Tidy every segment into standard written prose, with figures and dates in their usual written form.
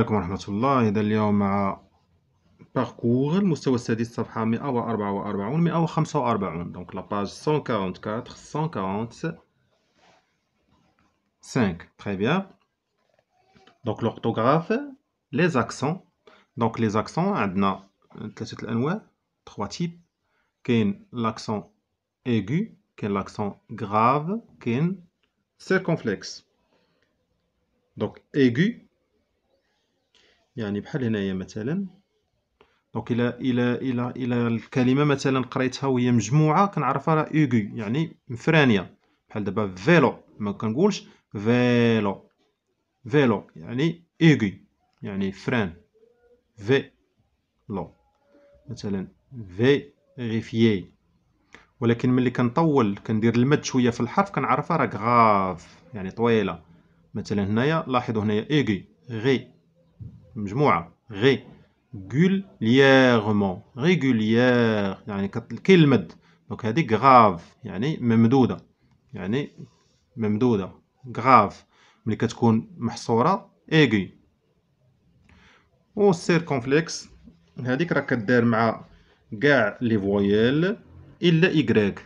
عليكم ورحمة الله. إذا اليوم مع باركور المستوى السادس صفحة 144 145 دونك لاباج 144 145. Très bien. Donc l'orthographe, les accents. Donc les accents عندنا ثلاثة الأنواع 3 types. كاين l'accent aigu, كاين l'accent grave, كاين circonflexe. Donc aigu يعني بحال هنايا مثلا. دونك إلا الكلمة مثلا قريتها وهي مجموعة كنعرفها راه ايغو يعني مفرانية. بحال دابا فيلو ما كنقولش فيلو، فيلو يعني ايغو يعني فران. فيلو مثلا فيريفيي. ولكن ملي كنطول كندير المد شوية في الحرف كنعرفها راه غاف يعني طويلة. مثلا هنايا لاحظوا هنايا ايغو غي مجموعة غي régulièrement régulière يعني كاين المد. دونك هذه غاف يعني ممدودة، يعني ممدودة غاف. ملي كتكون محصورة ايغي. و السيركونفلكس هذيك راه كدار مع كاع لي فويال الا إيكغيك.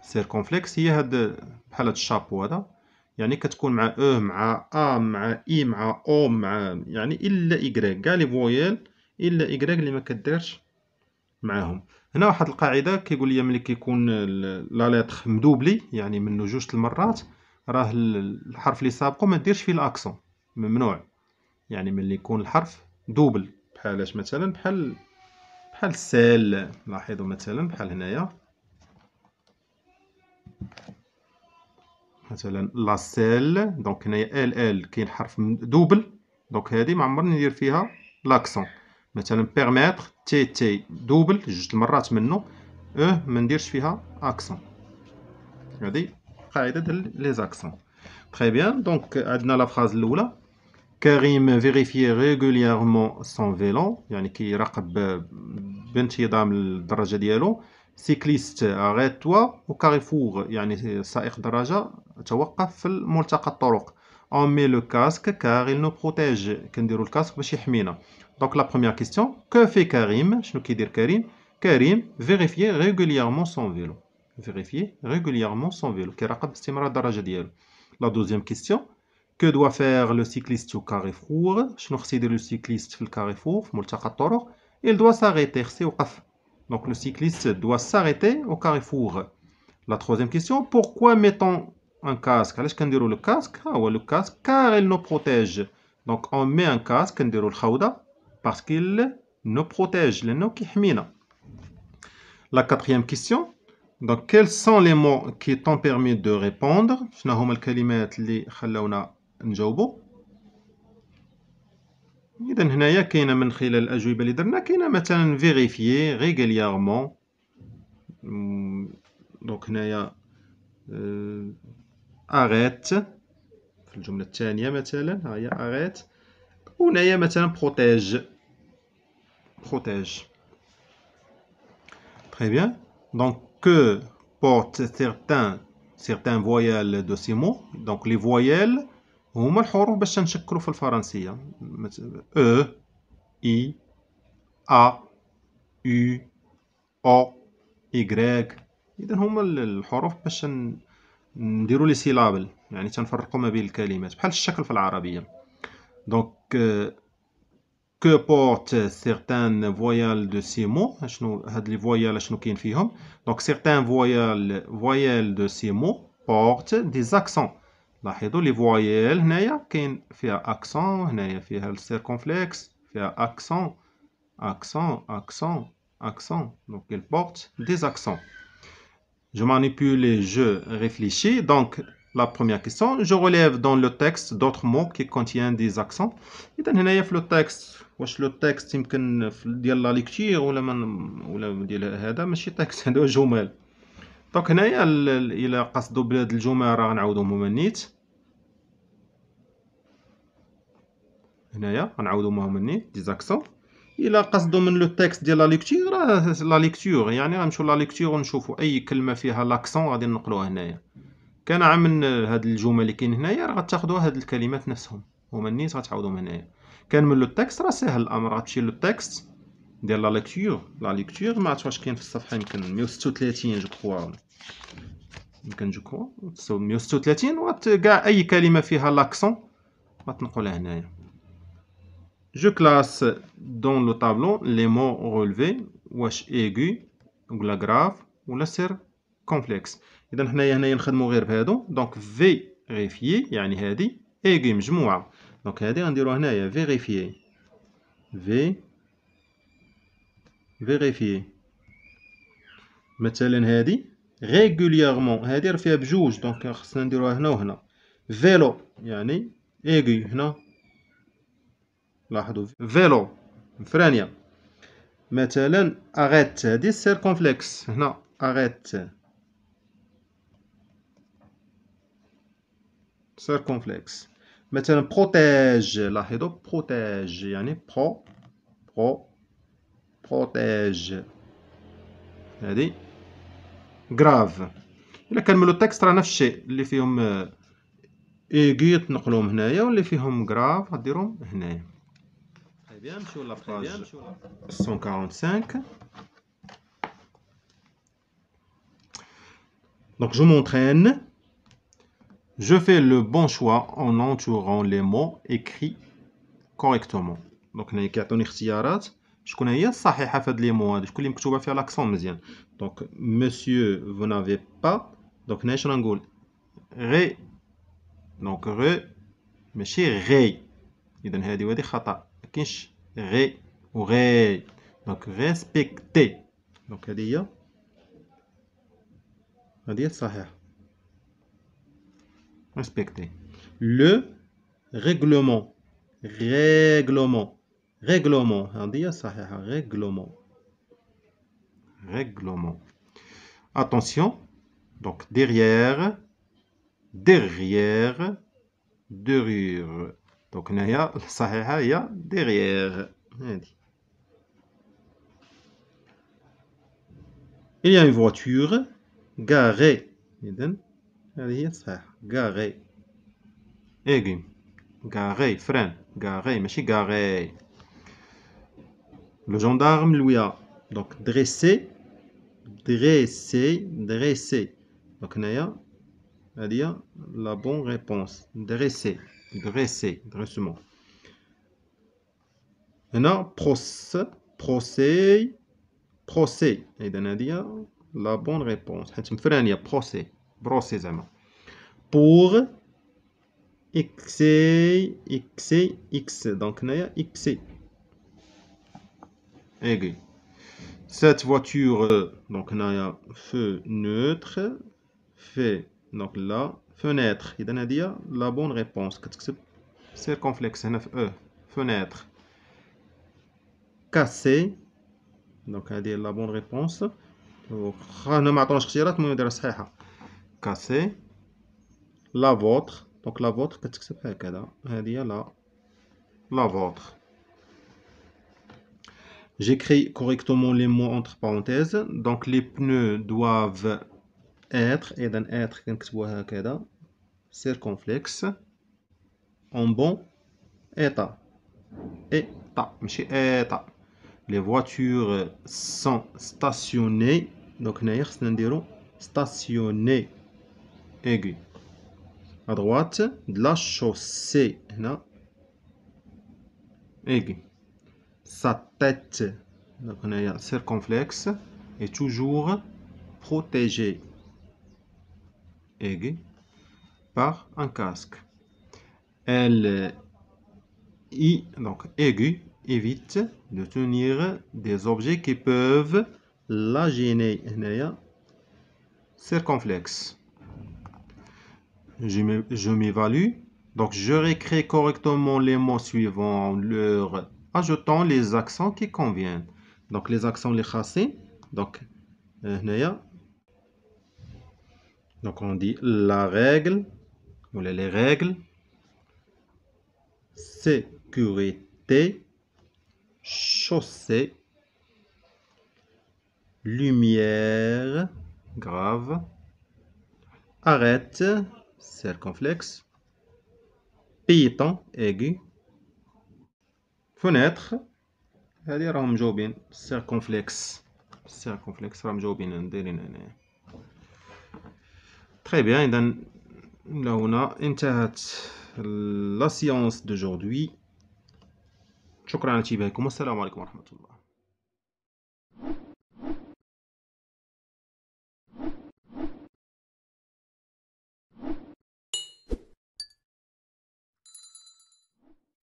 سيركونفلكس هي هاد بحال هاد الشابو هذا، يعني كتكون مع مع مع مع او مع يعني الا إيكغيك. كاع لي فويال الا إيكغيك اللي ما كدارش معاهم. هنا واحد القاعده كيقول لي ملي كيكون لا لتر مدوبلي يعني منه جوج المرات راه الحرف اللي سابقو ما ديرش فيه الاكسون، ممنوع. يعني ملي يكون الحرف دوبل بحالاش مثلا بحال سال. لاحظوا مثلا بحال هنايا مثلا لا سيل. دونك هنايا ال كاين حرف دوبل، دونك هادي ما عمرني ندير فيها لاكسون. مثلا بيرميتر تي دوبل جوج المرات منه ما نديرش فيها اكسون. هادي قاعده ديال لي زاكسون. تري بيان. دونك عندنا لا فراز الاولى كريم فيريفي ريغولييرمون سون فيلو يعني كيراقب بانتظام الدراجه ديالو. سيكليست اريت توا. وكاريفور يعني سائق دراجه توقف في ملتقى الطرق. اون مي لو كاسك كار il nous protège كنديرو الكاسك باش يحمينا. دونك لا بروميير كيستيون كو في كريم شنو كيدير كريم؟ كريم فيريفي ريغولييرمون سون فيلو. فيريفي ريغولييرمون سون فيلو كيراقب باستمرار الدراجه ديالو. لا دوزيام كيستيون Que doit faire le cycliste au carrefour? شنو خص يدير لو سيكليست في الكاريفور في ملتقى الطرق؟ Il doit s'arrêter خص يوقف. Donc le cycliste doit s'arrêter au carrefour. La troisième question, pourquoi mettons un casque? علاش كنديرو لو كاسك؟ ها هو لو كاسك car il nous protège. Donc on met un casque كنديرو الخوذة parce qu'il nous protège لأنه كيحمينا. La quatrième question, donc quels sont les mots qui t'ont permis de répondre؟ شنو هما الكلمات اللي خلاونا نجاوبو؟ اذا هنايا كاينه من خلال الاجوبه اللي درنا كاينه مثلا فيريفيي ريغولييرمون. دونك هنايا اريت في الجمله الثانيه مثلا ها هي اريت. وهنايا مثلا بروتيج بروتيج. Très bien. Donc que portent certains voyelles de ces mots. Donc les voyelles هما الحروف باش نشكلوا في الفرنسيه. او اي ا يو او إيكغيك. اذا هما الحروف باش نديروا لي سيلابل يعني تنفرقوا ما بين الكلمات بحال الشكل في العربيه. دونك que portent certaines voyelles de ces mots. شنو هاد لي فويال شنو كاين فيهم؟ دونك certains voyelles de ces mots portent des accents. لاحظوا لي فويال هنايا كاين فيها اكسون، هنايا فيها السيركونفلكس فيها اكسون اكسون اكسون اكسون. دونك il porte des accents. Je manipule et je réfléchis. Donc la première question, je relève dans le texte d'autres mots qui contiennent des accents. إذا هنايا في لو تكست واش لو تكست يمكن ديال لا ليكتير ولا ديال هذا ماشي تكست هذا جمل. دونك هنايا الى قصدوا بهاد الجمل راه غنعاودوهم هما نيت. هنايا غنعاودوهم هما نيت دي زاكسون. الى قصدوا من لو تكست ديال لا ليكتير راه لا ليكتير يعني غنمشيو لا ليكتير ونشوفوا اي كلمه فيها لاكسون غادي نقلوها هنايا. كان من هاد الجمل اللي كاين هنايا راه غتاخدوا هاد الكلمات نفسهم هما نيت غتعاودوهم هنايا. كنمل لو تكست راه ساهل الامر، غتمشي لو تكست ديال لا ليكتور ما عرفتش واش كاين في الصفحه، يمكن 136 جو كخوا، يمكن جو كخوا 136 كاع اي كلمه فيها لاكسون غتنقلها هنايا. Je classe dans le tableau les mots relevés واش aigu ولا grave ولا circonflexe. اذا حنايا هنايا نخدمو غير بهادو. دونك vérifier يعني هادي aigu مجموعه، دونك هادي غنديروها هنايا vérifier vérifier. مثلا هادي régulièrement هادي راه فيها بجوج، دونك خصنا نديروها هنا وهنا. vélo يعني aigu هنا، لاحظوا فيلو فرانيا. مثلا arrête هادي circonflexe هنا arrête circonflexe. مثلا protège لاحظوا protège يعني protège هادي grave. إلا كنملو التكست راه نفس الشيء، اللي فيهم ايغي تنقلوهم هنايا واللي فيهم grave غديروهم هنايا. Bien, sur la page 145. Donc je m'entraîne. Je fais le bon choix en entourant les mots écrits correctement. Donc هنا كيعطوني اختيارات شكون هي الصحيحه في هاد لي مو هادي، شكون اللي مكتوبه فيها لاكسون مزيان. دونك monsieur vous n'avez pas، دونك هنا شنو نقول غي، دونك غي ماشي غي، اذا هادي وهادي خطا، مكاينش غي وغي. دونك ريسبكتي، دونك هادي هي الصحيح respecter. Le règlement هذه هي الصحيحة règlement. Attention, donc derrière derrière donc هنايا الصحيحة هي derrière. هادي il y a une voiture garée، إذن هذه هي الصحيحة garée. aigu garé frein garé ماشي garé. Le gendarme lui a donc dressé donc هنايا هذه هي la bonne réponse dressé dressement. هنا procès إذا هذه هي la bonne réponse حيت مفرانية procès زعما. pour x donc هنايا x aigu. Cette voiture donc هنايا feu neutre fait donc la fenêtre إذا هذه هي la bonne réponse. كتكتب circonflexe هنا في fenêtre. cassé donc هذه هي la bonne réponse. هنا ما عطوناش اختيارات، المهم نديرها صحيحة cassé. la vôtre donc la vôtre كتكتب هكذا، هذه هي la vôtre. J'écris correctement les mots entre parenthèses. Donc les pneus doivent être إذا être كنكتبوها هكذا circonflexe en bon état ماشي état. Les voitures sont stationnées donc هنايا خصنا نديرو stationnées aigu. À droite de la chaussée هنا aigu. Sa tête donc هنايا circonflexe est toujours protégée aigu par un casque. Elle donc aigu évite de tenir des objets qui peuvent la gêner هنايا circonflexe. Je m'évalue donc je réécris correctement les mots suivants en leur ajoutant les accents qui conviennent. Donc les accents les خاصين donc هنايا donc on dit la règle ou les règles, sécurité, chaussée, lumière grave, arrête circonflexe, piéton aigu, فونيتر هادي راهم مجاوبين سيركونفلكس راهم مجاوبين دايرين هنايا. تري بيان، إذا إلى هنا انتهت لا سيونس دوجوردي. شكرا على انتباهكم والسلام عليكم ورحمة الله.